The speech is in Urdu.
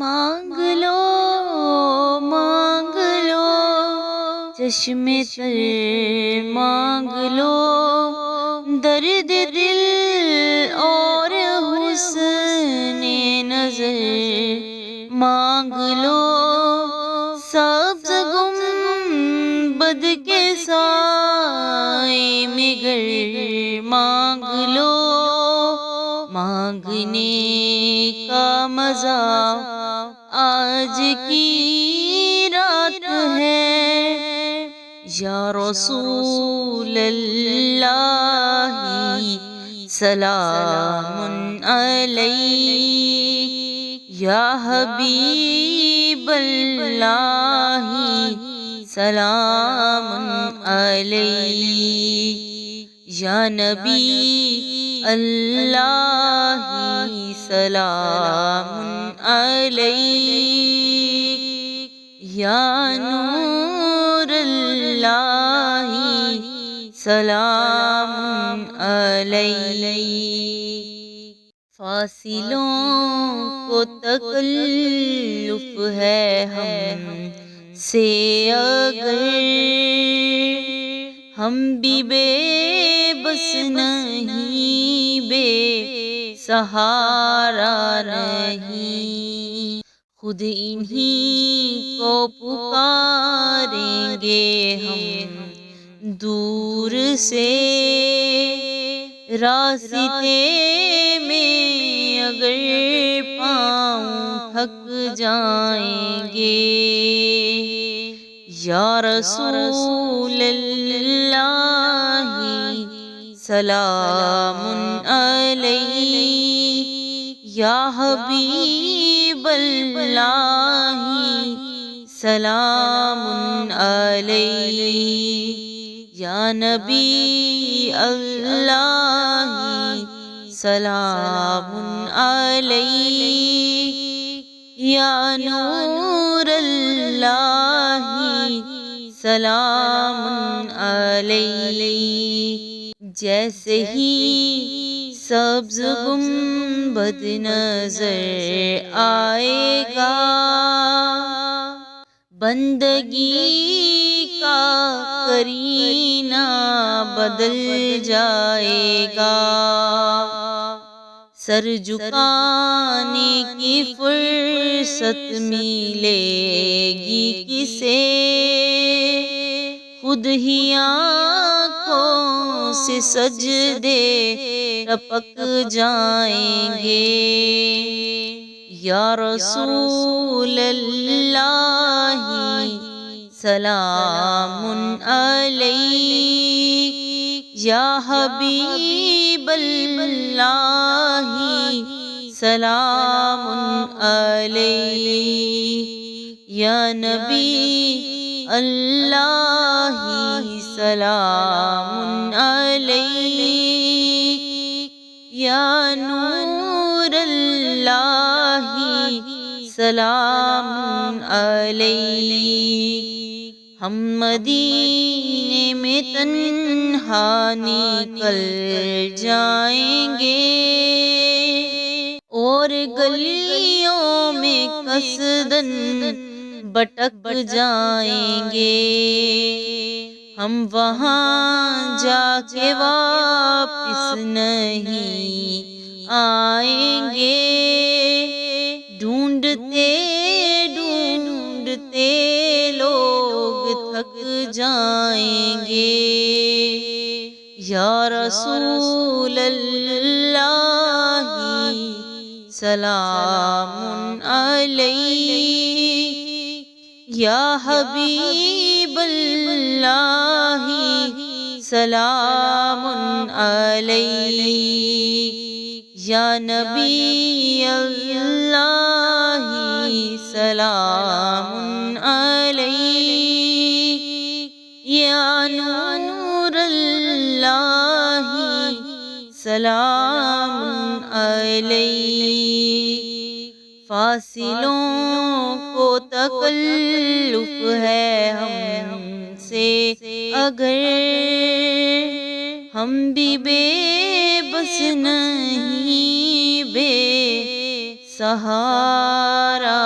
مانگ لو چشم تر مانگ لو، درد دل اور حسن نظر مانگ لو، سبز گنبد کے سائے میں گھر مانگ لو، مانگنے کا مزہ آج کی رات ہے، یا رسول اللہ سلام علیک، یا حبیب اللہ سلام علیک، یا نبی اللہ سلام علیک، یا نور اللہ سلام علیک۔ فاصلوں کو تکلف ہے ہم سے اگر، ہم بھی بے بس نہیں، بے سہارا نہیں، خود انہی کو پکاریں گے ہم دور سے، راستے میں اگر پاؤں تھک جائیں گے، یا رسول اللہ سلام علیک، یا حبیب اللہ سلام علیک، یا نبی اللہ سلام علیک، یا نور اللہ سلام علیک۔ جیسے ہی سبز گنبد نظر آئے گا، بندگی کا کرینہ بدل جائے گا، سر جھکانے کی فرصت ملے گی کسے، خود ہی آنکھوں سے سجدے ٹپک جائیں گے، یا رسول اللہ سلام علیک، یا حبیب اللہ سلام علیک، یا نبی اللہ سلام علیک، یا نور اللہ سلام علیک۔ ہم مدینے میں تنہا نکل جائیں گے، اور گلیوں میں قصدن بھٹک جائیں گے، ہم وہاں جا کے واپس نہیں آئیں گے، ڈھونڈتے ڈھونڈتے لوگ تھک جائیں گے، یا رسول اللہ سلام علیک، یا حبیب اللہ سلام علیک، یا نبی اللہ سلام علیک، یا نور اللہ سلام علیک۔ فاصلوں کو تکلف ہے ہم سے اگر، ہم بھی بے بس نہیں، بے سہارا